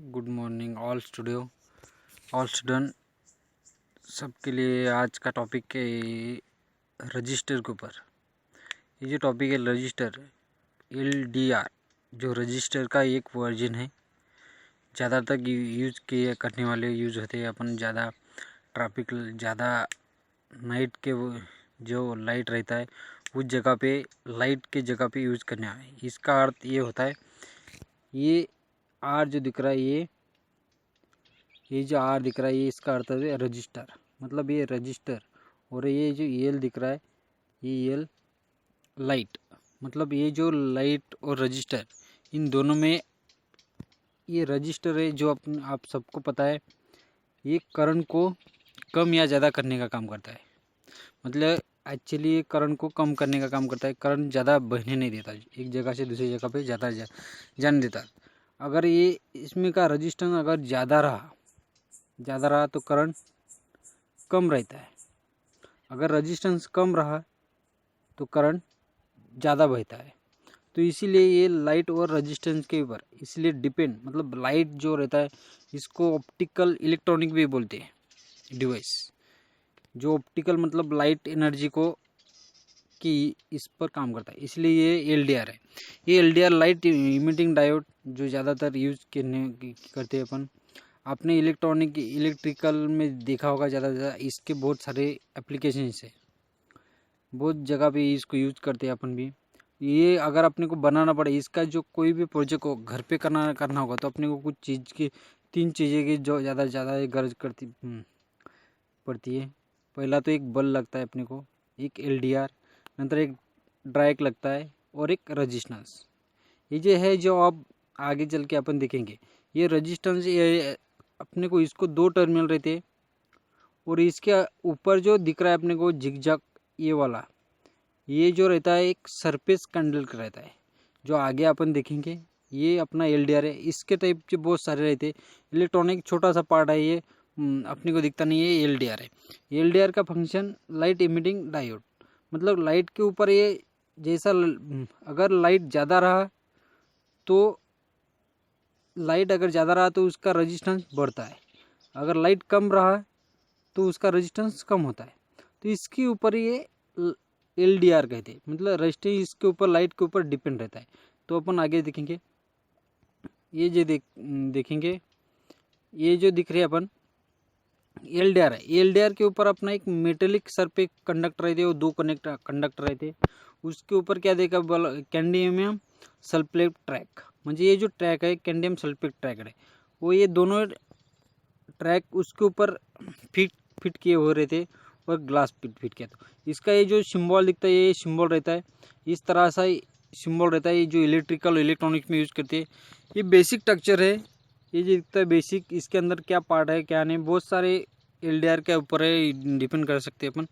Good morning all student सबके लिए आज का टॉपिक है रजिस्टर के ऊपर। ये जो टॉपिक है रजिस्टर LDR, जो रजिस्टर का एक वर्जन है। ज़्यादातर यूज किए करने वाले यूज होते हैं अपन ज़्यादा ट्रैफिक, ज़्यादा नाइट के जो लाइट रहता है उस जगह पे, लाइट के जगह पे यूज़ करने आए। इसका अर्थ ये होता है, ये आर जो दिख रहा है, ये जो आर दिख रहा है, ये इसका अर्थ है रजिस्टर, मतलब ये रजिस्टर। और ये जो एल दिख रहा है, ये एल लाइट, मतलब ये जो लाइट और रजिस्टर, इन दोनों में ये रजिस्टर है जो आप सबको पता है, ये करंट को कम या ज़्यादा करने का काम करता है। मतलब एक्चुअली ये करंट को कम करने का काम करता है। करंट ज़्यादा बहने नहीं देता, एक जगह से दूसरी जगह पे ज़्यादा जाने देता। अगर ये इसमें का रजिस्टेंस अगर ज़्यादा रहा तो करंट कम रहता है। अगर रजिस्टेंस कम रहा तो करंट ज़्यादा बहता है। तो इसीलिए ये लाइट और रजिस्टेंस के ऊपर इसलिए डिपेंड, मतलब लाइट जो रहता है इसको ऑप्टिकल इलेक्ट्रॉनिक भी बोलते हैं डिवाइस। जो ऑप्टिकल मतलब लाइट एनर्जी को कि इस पर काम करता है, इसलिए ये LDR है। ये LDR लाइट इमिटिंग डायोड जो ज़्यादातर यूज करते हैं अपन। आपने इलेक्ट्रिकल में देखा होगा ज़्यादा इसके बहुत सारे एप्लीकेशन है, बहुत जगह पे इसको यूज करते हैं अपन भी। ये अगर अपने को बनाना पड़े, इसका जो कोई भी प्रोजेक्ट को घर पे करना होगा तो अपने को कुछ चीज़ की, 3 चीज़ें की जो ज़्यादा गरज पड़ती है। पहला तो एक बल्ब लगता है अपने को, एक LDR, नंतर एक ड्राइक लगता है और एक रजिस्टेंस। ये जो है जो अब आगे चल के अपन देखेंगे। ये रजिस्टेंस ये अपने को इसको 2 टर्मिनल रहते हैं और इसके ऊपर जो दिख रहा है अपने को जिगजैग, ये वाला, ये जो रहता है एक सरफेस कंडक्टर रहता है, जो आगे अपन देखेंगे। ये अपना LDR है। इसके टाइप के बहुत सारे रहते हैं। इलेक्ट्रॉनिक छोटा सा पार्ट है ये, अपने को दिखता नहीं है, LDR है। LDR का फंक्शन लाइट इमिटिंग डायोड, मतलब लाइट के ऊपर ये जैसा अगर लाइट ज़्यादा रहा तो उसका रजिस्टेंस बढ़ता है। अगर लाइट कम रहा तो उसका रजिस्टेंस कम होता है। तो इसके ऊपर ये LDR कहते हैं, मतलब रजिस्टेंस इसके ऊपर, लाइट के ऊपर डिपेंड रहता है। तो अपन आगे देखेंगे। ये जो देखेंगे, ये जो दिख रहे हैं अपन LDR है। LDR के ऊपर अपना एक मेटेलिक सर पे कंडक्टर रहते हैं, वो 2 कंडक्टर रहते हैं। उसके ऊपर क्या देखा, कैडमियम सल्फेट ट्रैक, म्हणजे ये जो ट्रैक है कैडमियम सल्फेट ट्रैक है, वो ये दोनों ट्रैक उसके ऊपर फिट किए हुए रहते और ग्लास फिट किया। तो इसका ये जो सिंबल दिखता है, ये सिंबल रहता है, इस तरह सा सिंबल रहता है। ये जो इलेक्ट्रॉनिक्स में यूज़ करते हैं, ये बेसिक स्ट्रक्चर है। ये जो दिखता है बेसिक, इसके अंदर क्या पार्ट है क्या नहीं, बहुत सारे LDR के ऊपर है, डिपेंड कर सकते हैं अपन,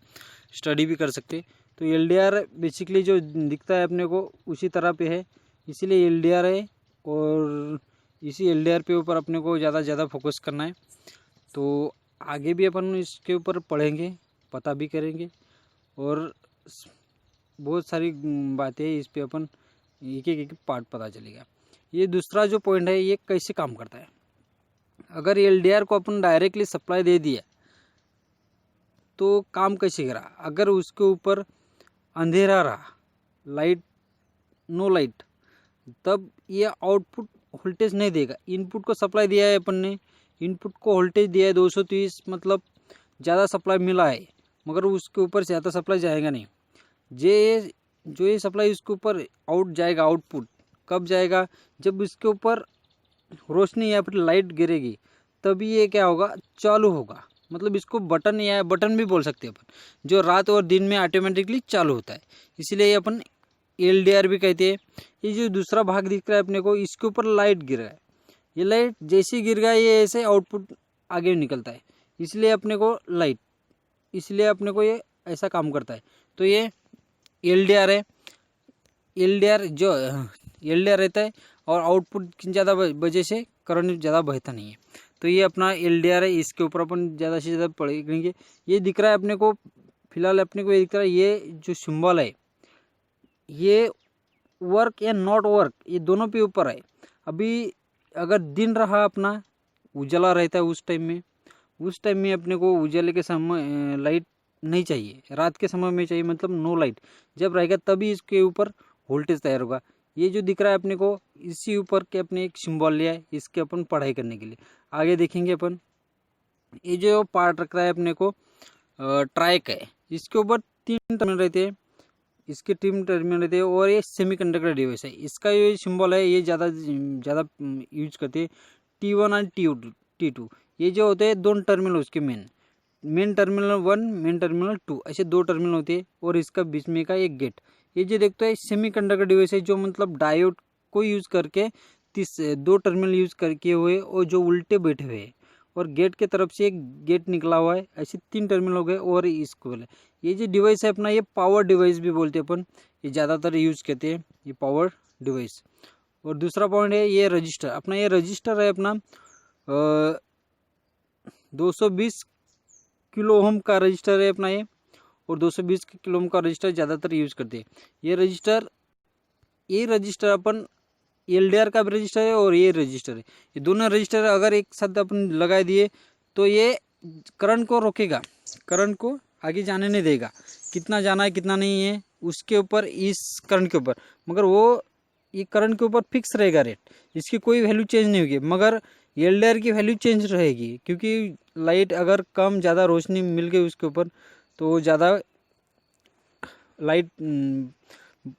स्टडी भी कर सकते हैं। तो LDR बेसिकली जो दिखता है अपने को उसी तरह पे है, इसीलिए LDR है। और इसी LDR पे ऊपर अपने को ज़्यादा फोकस करना है। तो आगे भी अपन इसके ऊपर पढ़ेंगे, पता भी करेंगे, और बहुत सारी बातें इस पे अपन एक पार्ट पता चलेगा। ये दूसरा जो पॉइंट है, ये कैसे काम करता है। अगर LDR को अपन डायरेक्टली सप्लाई दे दिया तो काम कैसे करा। अगर उसके ऊपर अंधेरा रहा, नो लाइट, तब ये आउटपुट वोल्टेज नहीं देगा। इनपुट को सप्लाई दिया है अपन ने, इनपुट को वोल्टेज दिया है 230, मतलब ज़्यादा सप्लाई मिला है, मगर उसके ऊपर से ज़्यादा सप्लाई जाएगा नहीं। जो ये सप्लाई उसके ऊपर आउट जाएगा, आउटपुट कब जाएगा, जब इसके ऊपर रोशनी या फिर लाइट गिरेगी, तभी ये क्या होगा, चालू होगा। मतलब इसको बटन या बटन भी बोल सकते हैं अपन, जो रात और दिन में ऑटोमेटिकली चालू होता है, इसलिए अपन LDR भी कहते हैं। ये जो दूसरा भाग दिख रहा है अपने को, इसके ऊपर लाइट गिर रहा है, ये लाइट जैसे गिर गया ये ऐसे आउटपुट आगे निकलता है, इसलिए अपने को ये ऐसा काम करता है। तो ये LDR है। जो LDR रहता है और आउटपुट की ज़्यादा वजह से करंट ज़्यादा बहता नहीं है। तो ये अपना LDR है, इसके ऊपर अपन ज़्यादा से ज़्यादा पढ़ेंगे। ये दिख रहा है अपने को, फिलहाल अपने को ये दिख रहा है, ये जो सिंबल है ये वर्क या नॉट वर्क, ये दोनों पे ऊपर है। अभी अगर दिन रहा अपना उजाला रहता है उस टाइम में अपने को उजाले के समय लाइट नहीं चाहिए, रात के समय में चाहिए, मतलब नो लाइट जब रहेगा तभी इसके ऊपर वोल्टेज तैयार होगा। ये जो दिख रहा है अपने को, इसी ऊपर के अपने एक सिंबल लिया है, इसके अपन पढ़ाई करने के लिए आगे देखेंगे अपन। ये जो पार्ट रख रहा है अपने को ट्राइक है, इसके ऊपर 3 टर्मिनल रहते हैं, इसके 3 टर्मिनल रहते हैं और ये सेमीकंडक्टर डिवाइस है। इसका ये सिंबल है, ये ज़्यादा यूज करते हैं T1 और T2। ये जो होते हैं 2 टर्मिनल उसके मेन टर्मिनल 1, मेन टर्मिनल 2, ऐसे 2 टर्मिनल होते हैं और इसका बीच में का एक गेट। ये जो देखते हैं सेमीकंडक्टर डिवाइस है, जो मतलब डायोड को यूज़ करके 2 टर्मिनल यूज़ करके हुए और जो उल्टे बैठे हुए हैं, और गेट के तरफ से एक गेट निकला हुआ है, ऐसे 3 टर्मिनल हो गए। और इसको बोले ये जो डिवाइस है अपना, ये पावर डिवाइस भी बोलते हैं अपन, ये ज़्यादातर यूज करते हैं ये पावर डिवाइस। और दूसरा पॉइंट है ये रजिस्टर अपना, ये रजिस्टर है अपना 220 किलो ओम का रजिस्टर है अपना ये, और 220 किलो ओम का रजिस्टर ज़्यादातर यूज करते हैं। ये रजिस्टर अपन LDR का भी रजिस्टर है और ये रजिस्टर है, ये दोनों रजिस्टर अगर एक साथ अपन लगा दिए तो ये करंट को रोकेगा, करंट को आगे जाने नहीं देगा, कितना जाना है कितना नहीं है उसके ऊपर, इस करंट के ऊपर, मगर वो ये करंट के ऊपर फिक्स रहेगा रेट, इसकी कोई वैल्यू चेंज नहीं होगी। मगर LDR की वैल्यू चेंज रहेगी, क्योंकि लाइट अगर कम ज़्यादा रोशनी मिल गई उसके ऊपर तो ज़्यादा लाइट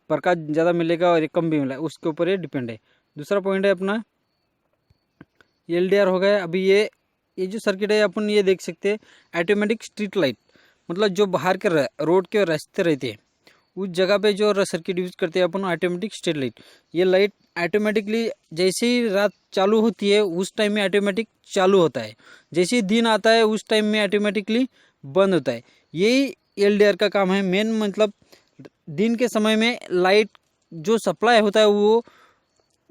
प्रकाश ज़्यादा मिलेगा और ये कम भी मिलेगा, उसके ऊपर ये डिपेंड है। दूसरा पॉइंट है अपना LDR हो गया। अभी ये जो सर्किट है अपन ये देख सकते हैं ऑटोमेटिक स्ट्रीट लाइट, मतलब जो बाहर के रोड के रास्ते रहते हैं उस जगह पे जो सर्किट यूज़ करते हैं अपन ऑटोमेटिक स्ट्रीट लाइट। ये लाइट ऑटोमेटिकली जैसे ही रात चालू होती है उस टाइम में ऑटोमेटिक चालू होता है, जैसे ही दिन आता है उस टाइम में ऑटोमेटिकली बंद होता है। यही LDR का काम है मेन, मतलब दिन के समय में लाइट जो सप्लाई होता है वो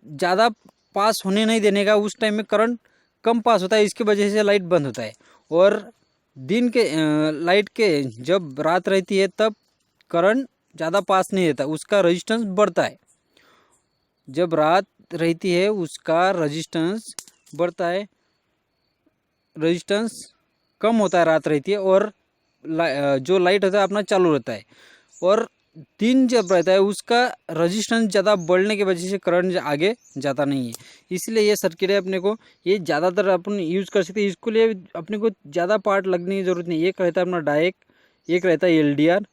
ज़्यादा पास होने नहीं देने का, उस टाइम में करंट कम पास होता है, इसकी वजह से लाइट बंद होता है। और दिन के लाइट के जब रात रहती है तब करंट ज़्यादा पास नहीं देता, उसका रेजिस्टेंस बढ़ता है। जब रात रहती है उसका रेजिस्टेंस बढ़ता है, रेजिस्टेंस कम होता है रात रहती है, और जो लाइट होता है अपना चालू रहता है। और दिन जब रहता है उसका रेजिस्टेंस ज़्यादा बढ़ने की वजह से करंट आगे जाता नहीं है। इसलिए ये सर्किट है अपने को ये ज़्यादातर अपन यूज़ कर सकते हैं, इसके लिए अपने को ज़्यादा पार्ट लगने की ज़रूरत नहीं। एक रहता है अपना डायक, एक रहता है LDR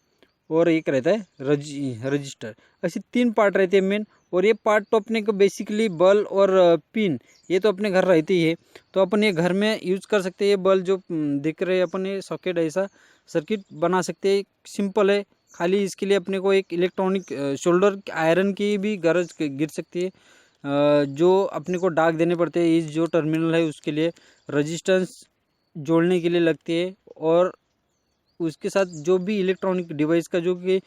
और एक रहता है रजिस्टर, ऐसे 3 पार्ट रहते हैं मेन। और ये पार्ट तो अपने को बेसिकली बल्ब और पिन ये तो अपने घर रहती है, तो अपन ये घर में यूज़ कर सकते हैं। ये बल्ब जो दिख रहे हैं अपन, ये सॉकेट ऐसा सर्किट बना सकते हैं, सिंपल है। खाली इसके लिए अपने को एक इलेक्ट्रॉनिक शोल्डर आयरन की भी गरज गिर सकती है, जो अपने को डार्क देने पड़ते हैं। इस जो टर्मिनल है उसके लिए रेजिस्टेंस जोड़ने के लिए लगती है, और उसके साथ जो भी इलेक्ट्रॉनिक डिवाइस का जो कि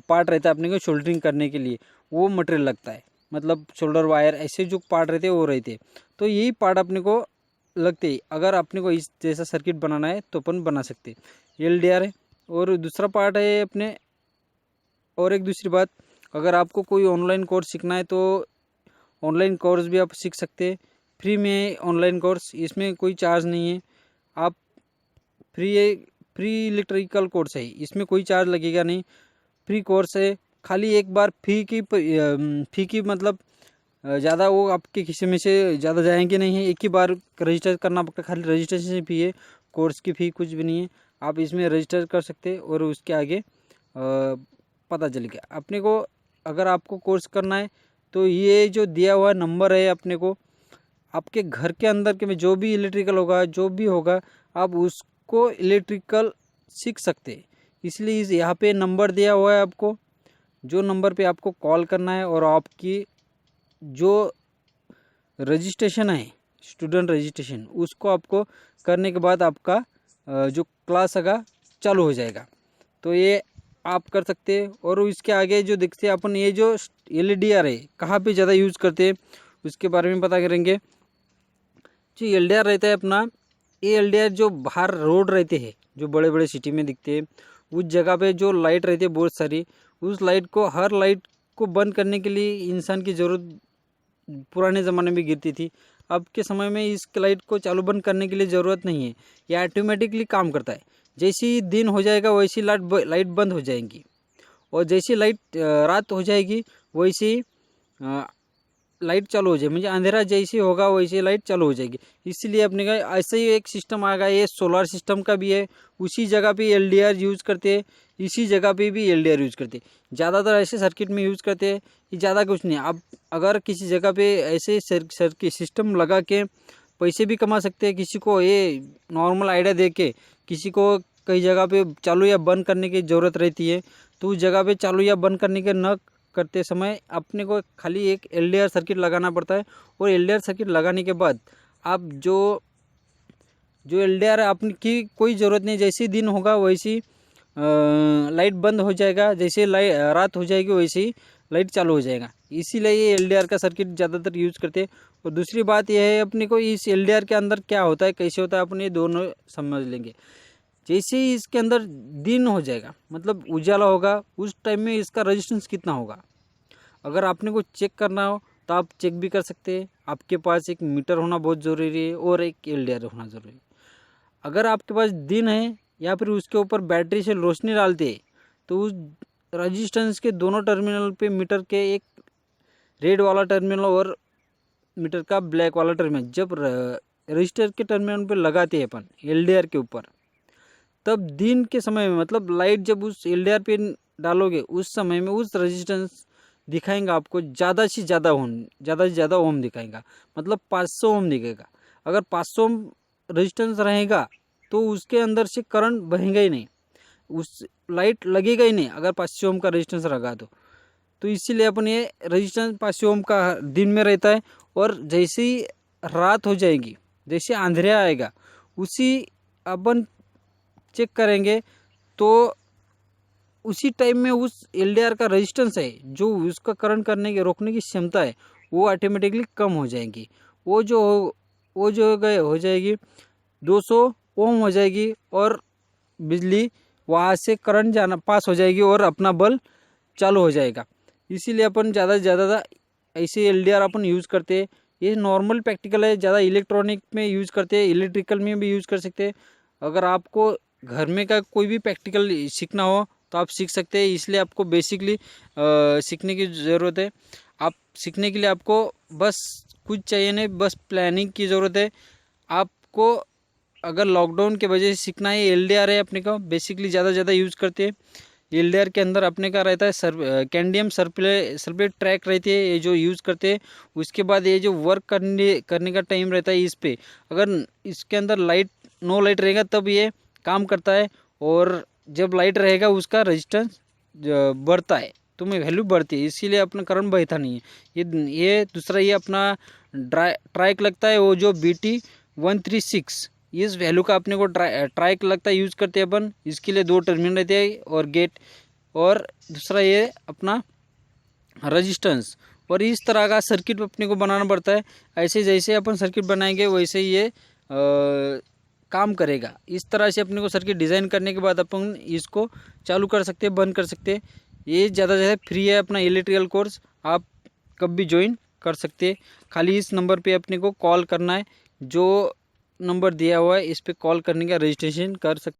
पार्ट रहता है अपने को शोल्डरिंग करने के लिए वो मटेरियल लगता है, मतलब शोल्डर वायर ऐसे जो पार्ट रहते हैं वो रहते हैं। तो यही पार्ट अपने को लगते हैं। अगर अपने को इस जैसा सर्किट बनाना है तो अपन बना सकते हैं। LDR है। और दूसरा पार्ट है अपने, और एक दूसरी बात, अगर आपको कोई ऑनलाइन कोर्स सीखना है तो ऑनलाइन कोर्स भी आप सीख सकते हैं, फ्री में ऑनलाइन कोर्स, इसमें कोई चार्ज नहीं है। आप फ्री इलेक्ट्रिकल कोर्स है, इसमें कोई चार्ज लगेगा नहीं, फ्री कोर्स है। खाली एक बार फी की मतलब ज़्यादा वो आपके खिस्से में से ज़्यादा जाएंगे नहीं है, एक ही बार रजिस्टर करना पड़ता है, खाली रजिस्ट्रेशन फी है, कोर्स की फ़ी कुछ भी नहीं है। आप इसमें रजिस्टर कर सकते हैं और उसके आगे पता चलेगा अपने को। अगर आपको कोर्स करना है तो ये जो दिया हुआ नंबर है अपने को, आपके घर के अंदर के में जो भी इलेक्ट्रिकल होगा जो भी होगा आप उसको इलेक्ट्रिकल सीख सकते हैं। इसलिए यहाँ पे नंबर दिया हुआ है आपको, जो नंबर पे आपको कॉल करना है, और आपकी जो रजिस्ट्रेशन है स्टूडेंट रजिस्ट्रेशन उसको आपको करने के बाद आपका जो क्लास होगा चालू हो जाएगा। तो ये आप कर सकते हैं। और इसके आगे जो देखते हैं अपन, ये जो LDR है कहाँ पे ज़्यादा यूज़ करते हैं उसके बारे में पता करेंगे। जो LDR रहता है अपना, ये LDR जो बाहर रोड रहते हैं जो बड़े बड़े सिटी में दिखते हैं, उस जगह पे जो लाइट रहती है बहुत सारी, उस लाइट को हर लाइट को बंद करने के लिए इंसान की ज़रूरत पुराने ज़माने में गिरती थी। अब के समय में इस लाइट को चालू बंद करने के लिए ज़रूरत नहीं है, यह ऑटोमेटिकली काम करता है। जैसे ही दिन हो जाएगा वैसी लाइट बंद हो जाएंगी, और जैसी लाइट रात हो जाएगी वैसी लाइट चालू हो जाएगी, म्हणजे अंधेरा जैसे होगा वैसे लाइट चालू हो जाएगी। इसलिए अपने का ऐसे ही एक सिस्टम आएगा, ये सोलर सिस्टम का भी है। उसी जगह पे एलडीआर यूज़ करते हैं, इसी जगह पे भी एलडीआर यूज़ करते हैं। ज़्यादातर ऐसे सर्किट में यूज़ करते हैं, ये ज़्यादा कुछ नहीं। अब अगर किसी जगह पे ऐसे सर्किट सिस्टम लगा के पैसे भी कमा सकते हैं, किसी को ये नॉर्मल आइडिया दे के किसी को कई जगह पे चालू या बंद करने की ज़रूरत रहती है, तो उस जगह पे चालू या बंद करने के न करते समय अपने को खाली एक एलडीआर सर्किट लगाना पड़ता है। और एलडीआर सर्किट लगाने के बाद आप जो एलडीआर अपनी की कोई ज़रूरत नहीं, जैसे दिन होगा वैसी लाइट बंद हो जाएगा, जैसे रात हो जाएगी वैसे ही लाइट चालू हो जाएगा। इसीलिए ये एलडीआर का सर्किट ज़्यादातर यूज़ करते हैं। और दूसरी बात यह है, अपने को इस एलडीआर के अंदर क्या होता है, कैसे होता है, अपने दोनों समझ लेंगे। जैसे ही इसके अंदर दिन हो जाएगा, मतलब उजाला होगा, उस टाइम में इसका रेजिस्टेंस कितना होगा, अगर आपने को चेक करना हो तो आप चेक भी कर सकते हैं। आपके पास एक मीटर होना बहुत ज़रूरी है और एक एलडीआर होना ज़रूरी है। अगर आपके पास दिन है या फिर उसके ऊपर बैटरी से रोशनी डालते हैं, तो उस रेजिस्टेंस के दोनों टर्मिनल पे मीटर के एक रेड वाला टर्मिनल और मीटर का ब्लैक वाला टर्मिनल जब रजिस्टर के टर्मिनल पे लगाते हैं अपन एलडीआर के ऊपर, तब दिन के समय में, मतलब लाइट जब उस एलडीआर पे डालोगे उस समय में उस रेजिस्टेंस दिखाएंगा आपको ज़्यादा से ज़्यादा ओम दिखाएंगा, मतलब 500 ओम दिखेगा। अगर 500 ओम रेजिस्टेंस रहेगा तो उसके अंदर से करंट बहेगा ही नहीं, उस लाइट लगेगा ही नहीं अगर 500 ओम का रेजिस्टेंस रखा तो इसीलिए अपन ये रेजिस्टेंस 500 ओम का दिन में रहता है। और जैसे ही रात हो जाएगी, जैसे अंधेरा आएगा, उसी अपन चेक करेंगे तो उसी टाइम में उस एलडीआर का रेजिस्टेंस है, जो उसका करंट करने की रोकने की क्षमता है, वो ऑटोमेटिकली कम हो जाएगी। वो जो हो जाएगी 200 ओम हो जाएगी, और बिजली वहाँ से करंट जाना पास हो जाएगी और अपना बल्ब चालू हो जाएगा। इसीलिए अपन ज़्यादा से ज़्यादा ऐसे एलडीआर अपन यूज़ करते हैं। ये नॉर्मल प्रैक्टिकल है, ज़्यादा इलेक्ट्रॉनिक में यूज़ करते हैं, इलेक्ट्रिकल में भी यूज़ कर सकते हैं। अगर आपको घर में का कोई भी प्रैक्टिकल सीखना हो तो आप सीख सकते हैं। इसलिए आपको बेसिकली सीखने की ज़रूरत है। आप सीखने के लिए आपको बस कुछ चाहिए नहीं, बस प्लानिंग की ज़रूरत है। आपको अगर लॉकडाउन के वजह से सीखना है, एलडीआर है अपने को बेसिकली ज़्यादा यूज़ करते हैं। एलडीआर के अंदर अपने का रहता है कैडमियम सल्फेट ट्रैक रहती है, ये जो यूज़ करते हैं। उसके बाद ये जो वर्क करने का टाइम रहता है, इस पे अगर इसके अंदर नो लाइट रहेगा तब ये काम करता है, और जब लाइट रहेगा उसका रेजिस्टेंस बढ़ता है, तो में वैल्यू बढ़ती है, इसीलिए अपना करंट बहता नहीं है। ये दूसरा ये अपना ट्राइक लगता है, वो जो BT136 इस वैल्यू का अपने को ट्राइक लगता है, यूज़ करते हैं अपन। इसके लिए 2 टर्मिनल रहते हैं और गेट, और दूसरा ये अपना रेजिस्टेंस। और इस तरह का सर्किट अपने को बनाना पड़ता है। ऐसे जैसे अपन सर्किट बनाएंगे वैसे ये काम करेगा। इस तरह से अपने को सर्किट डिज़ाइन करने के बाद अपन इसको चालू कर सकते हैं, बंद कर सकते हैं। ये ज़्यादा फ्री है अपना इलेक्ट्रिकल कोर्स, आप कब भी ज्वाइन कर सकते हैं। खाली इस नंबर पे अपने को कॉल करना है, जो नंबर दिया हुआ है इस पे कॉल करने का रजिस्ट्रेशन कर सकते।